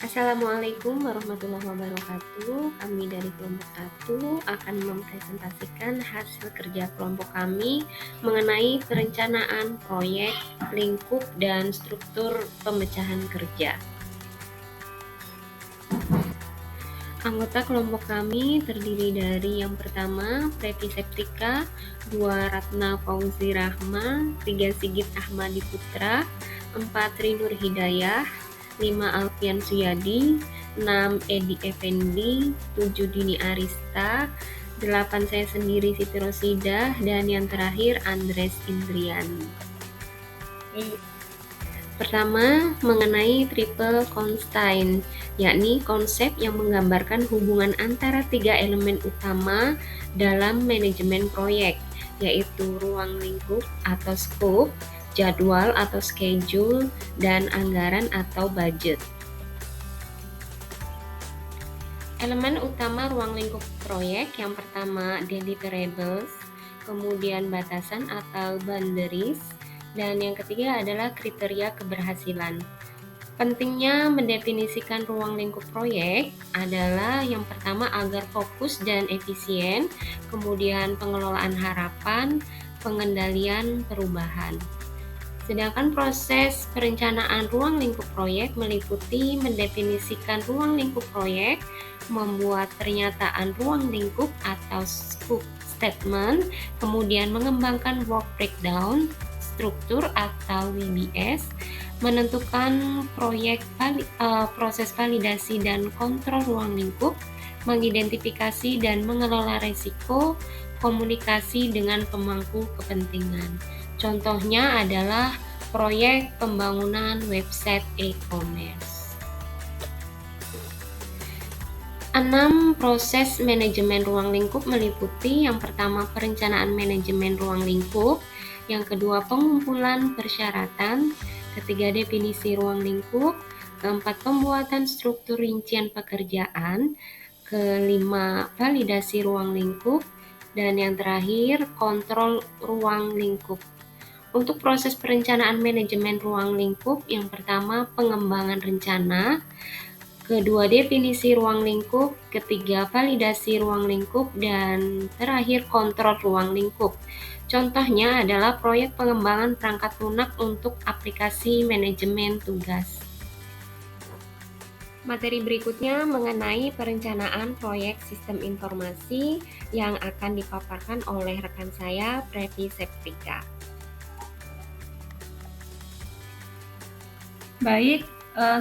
Assalamualaikum warahmatullahi wabarakatuh. Kami dari kelompok 1 akan mempresentasikan hasil kerja kelompok kami mengenai perencanaan proyek, lingkup, dan struktur pemecahan kerja. Anggota kelompok kami terdiri dari yang pertama Preti Septika, 2 Ratna Fauzi Rahma, 3 Sigit Ahmadi Putra, 4 Rinur Hidayah, 5 Alfian Suyadi, 6 Edi Effendi, 7 Dini Arista, 8 saya sendiri Siti Rosidah, dan yang terakhir Andres Indriani. Pertama, mengenai triple constraint, yakni konsep yang menggambarkan hubungan antara 3 elemen utama dalam manajemen proyek, yaitu ruang lingkup atau scope, jadwal atau schedule, dan anggaran atau budget. Elemen utama ruang lingkup proyek yang pertama deliverables, kemudian batasan atau boundaries, dan yang ketiga adalah kriteria keberhasilan. Pentingnya mendefinisikan ruang lingkup proyek adalah yang pertama agar fokus dan efisien, kemudian pengelolaan harapan, pengendalian perubahan. Sedangkan proses perencanaan ruang lingkup proyek meliputi mendefinisikan ruang lingkup proyek, membuat pernyataan ruang lingkup atau scope statement, kemudian mengembangkan work breakdown, struktur atau WBS, menentukan proses validasi dan kontrol ruang lingkup, mengidentifikasi dan mengelola risiko, komunikasi dengan pemangku kepentingan. Contohnya adalah proyek pembangunan website e-commerce. 6 proses manajemen ruang lingkup meliputi yang pertama perencanaan manajemen ruang lingkup, yang kedua pengumpulan persyaratan, ketiga definisi ruang lingkup, keempat pembuatan struktur rincian pekerjaan, kelima validasi ruang lingkup, dan yang terakhir kontrol ruang lingkup. Untuk proses perencanaan manajemen ruang lingkup, yang pertama pengembangan rencana, kedua definisi ruang lingkup, ketiga validasi ruang lingkup, dan terakhir kontrol ruang lingkup. Contohnya adalah proyek pengembangan perangkat lunak untuk aplikasi manajemen tugas. Materi berikutnya mengenai perencanaan proyek sistem informasi yang akan dipaparkan oleh rekan saya, Preti Septika. Baik,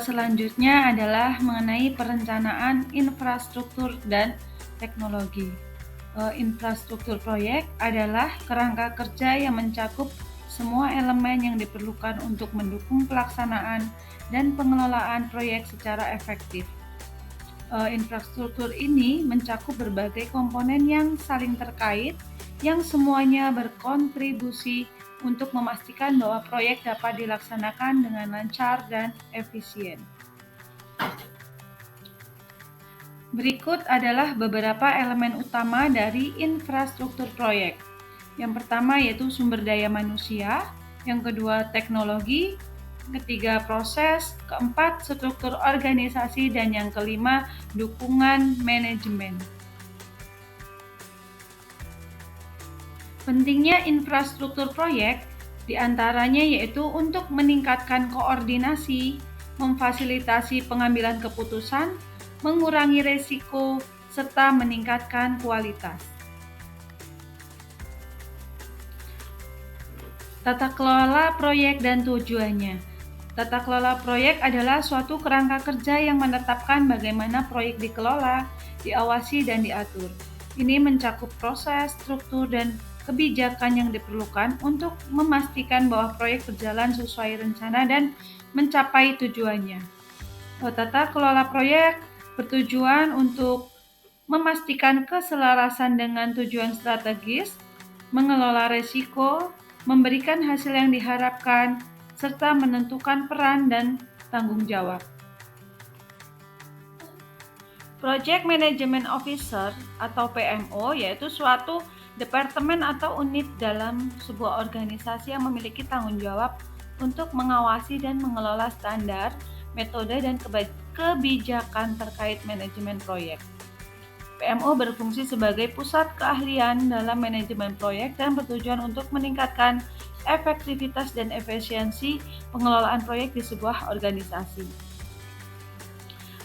selanjutnya adalah mengenai perencanaan infrastruktur dan teknologi. Infrastruktur proyek adalah kerangka kerja yang mencakup semua elemen yang diperlukan untuk mendukung pelaksanaan dan pengelolaan proyek secara efektif. Infrastruktur ini mencakup berbagai komponen yang saling terkait, yang semuanya berkontribusi untuk memastikan bahwa proyek dapat dilaksanakan dengan lancar dan efisien. Berikut adalah beberapa elemen utama dari infrastruktur proyek. Yang pertama yaitu sumber daya manusia, yang kedua teknologi, ketiga proses, keempat struktur organisasi, dan yang kelima dukungan manajemen. Pentingnya infrastruktur proyek diantaranya yaitu untuk meningkatkan koordinasi, memfasilitasi pengambilan keputusan, mengurangi risiko, serta meningkatkan kualitas. Tata kelola proyek dan tujuannya. Tata kelola proyek adalah suatu kerangka kerja yang menetapkan bagaimana proyek dikelola, diawasi, dan diatur. Ini mencakup proses, struktur, dan kebijakan yang diperlukan untuk memastikan bahwa proyek berjalan sesuai rencana dan mencapai tujuannya. Tata kelola proyek bertujuan untuk memastikan keselarasan dengan tujuan strategis, mengelola risiko, memberikan hasil yang diharapkan, serta menentukan peran dan tanggung jawab. Project Management Officer atau PMO yaitu suatu departemen atau unit dalam sebuah organisasi yang memiliki tanggung jawab untuk mengawasi dan mengelola standar, metode, dan kebijakan terkait manajemen proyek. PMO berfungsi sebagai pusat keahlian dalam manajemen proyek dan bertujuan untuk meningkatkan efektivitas dan efisiensi pengelolaan proyek di sebuah organisasi.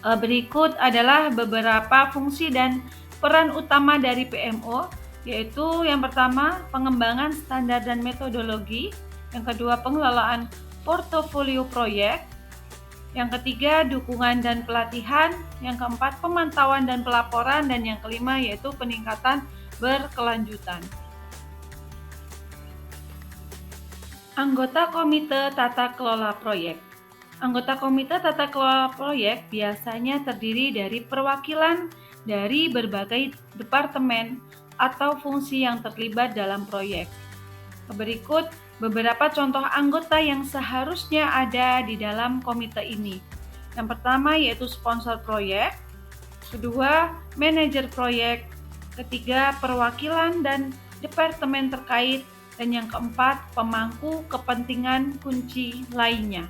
Berikut adalah beberapa fungsi dan peran utama dari PMO, yaitu yang pertama, pengembangan standar dan metodologi, yang kedua, pengelolaan portofolio proyek, yang ketiga, dukungan dan pelatihan, yang keempat, pemantauan dan pelaporan, dan yang kelima yaitu peningkatan berkelanjutan. Anggota Komite Tata Kelola Proyek. Anggota Komite Tata Kelola Proyek biasanya terdiri dari perwakilan dari berbagai departemen atau fungsi yang terlibat dalam proyek. Berikut beberapa contoh anggota yang seharusnya ada di dalam komite ini. Yang pertama yaitu sponsor proyek, kedua manajer proyek, ketiga perwakilan dan departemen terkait, dan yang keempat pemangku kepentingan kunci lainnya.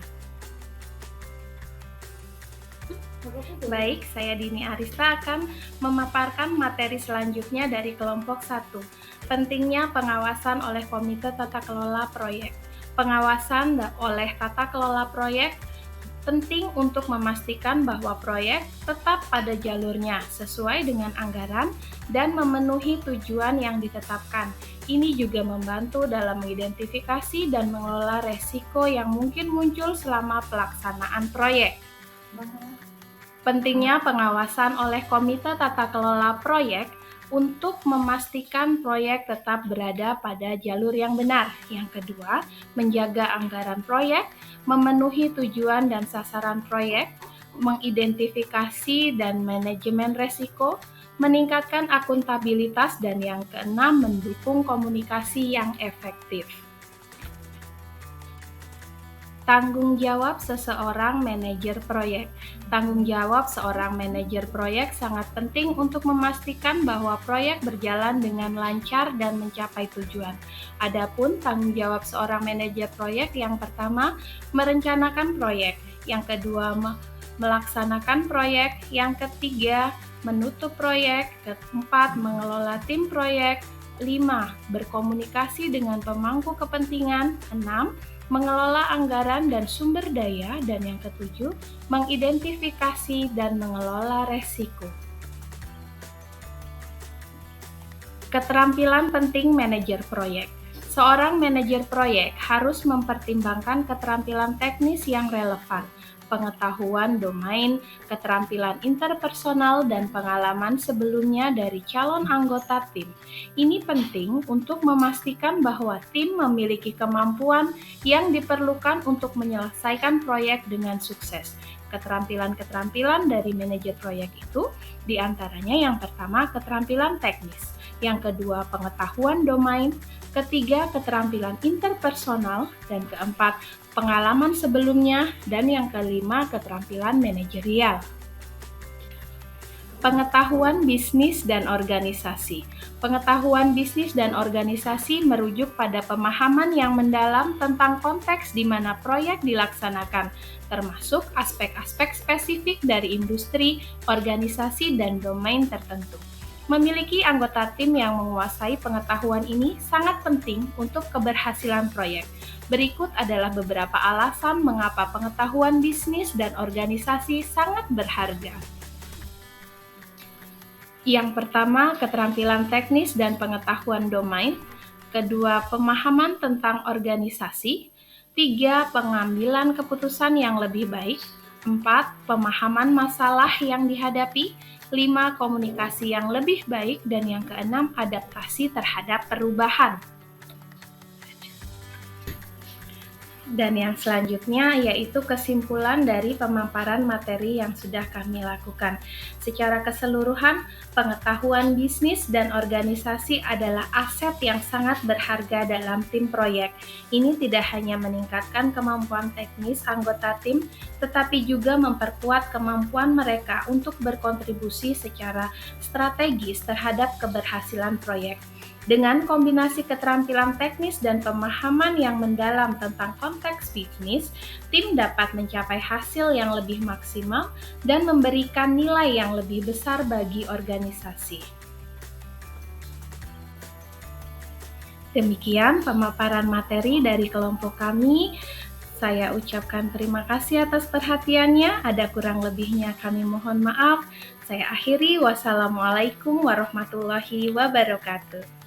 Baik, saya Dini Arista akan memaparkan materi selanjutnya dari kelompok 1. Pentingnya pengawasan oleh Komite Tata Kelola Proyek. Pengawasan oleh Tata Kelola Proyek penting untuk memastikan bahwa proyek tetap pada jalurnya sesuai dengan anggaran dan memenuhi tujuan yang ditetapkan. Ini juga membantu dalam mengidentifikasi dan mengelola resiko yang mungkin muncul selama pelaksanaan proyek. Pentingnya pengawasan oleh Komite Tata Kelola Proyek untuk memastikan proyek tetap berada pada jalur yang benar. Yang kedua, menjaga anggaran proyek, memenuhi tujuan dan sasaran proyek, mengidentifikasi dan manajemen resiko, meningkatkan akuntabilitas, dan yang keenam, mendukung komunikasi yang efektif. Tanggung jawab seseorang manajer proyek. Tanggung jawab seorang manajer proyek sangat penting untuk memastikan bahwa proyek berjalan dengan lancar dan mencapai tujuan. Adapun tanggung jawab seorang manajer proyek yang pertama, merencanakan proyek, yang kedua, melaksanakan proyek, yang ketiga, menutup proyek, keempat, mengelola tim proyek, 5. Berkomunikasi dengan pemangku kepentingan, 6. Mengelola anggaran dan sumber daya, dan yang ketujuh, mengidentifikasi dan mengelola resiko. Keterampilan penting manajer proyek. Seorang manajer proyek harus mempertimbangkan keterampilan teknis yang relevan, pengetahuan domain, keterampilan interpersonal, dan pengalaman sebelumnya dari calon anggota tim. Ini penting untuk memastikan bahwa tim memiliki kemampuan yang diperlukan untuk menyelesaikan proyek dengan sukses. Keterampilan-keterampilan dari manajer proyek itu diantaranya yang pertama keterampilan teknis, yang kedua pengetahuan domain, ketiga keterampilan interpersonal, dan keempat pengalaman sebelumnya, dan yang kelima keterampilan manajerial. Pengetahuan bisnis dan organisasi. Pengetahuan bisnis dan organisasi merujuk pada pemahaman yang mendalam tentang konteks di mana proyek dilaksanakan, termasuk aspek-aspek spesifik dari industri, organisasi, dan domain tertentu. Memiliki anggota tim yang menguasai pengetahuan ini sangat penting untuk keberhasilan proyek. Berikut adalah beberapa alasan mengapa pengetahuan bisnis dan organisasi sangat berharga. Yang pertama, keterampilan teknis dan pengetahuan domain. Kedua, pemahaman tentang organisasi. 3. Pengambilan keputusan yang lebih baik. 4. Pemahaman masalah yang dihadapi. 5. Komunikasi yang lebih baik. Dan yang keenam, adaptasi terhadap perubahan. Dan yang selanjutnya yaitu kesimpulan dari pemaparan materi yang sudah kami lakukan. Secara keseluruhan, pengetahuan bisnis dan organisasi adalah aset yang sangat berharga dalam tim proyek. Ini tidak hanya meningkatkan kemampuan teknis anggota tim, tetapi juga memperkuat kemampuan mereka untuk berkontribusi secara strategis terhadap keberhasilan proyek. Dengan kombinasi keterampilan teknis dan pemahaman yang mendalam tentang konteks bisnis, tim dapat mencapai hasil yang lebih maksimal dan memberikan nilai yang lebih besar bagi organisasi. Demikian pemaparan materi dari kelompok kami. Saya ucapkan terima kasih atas perhatiannya. Ada kurang lebihnya kami mohon maaf. Saya akhiri. Wassalamualaikum warahmatullahi wabarakatuh.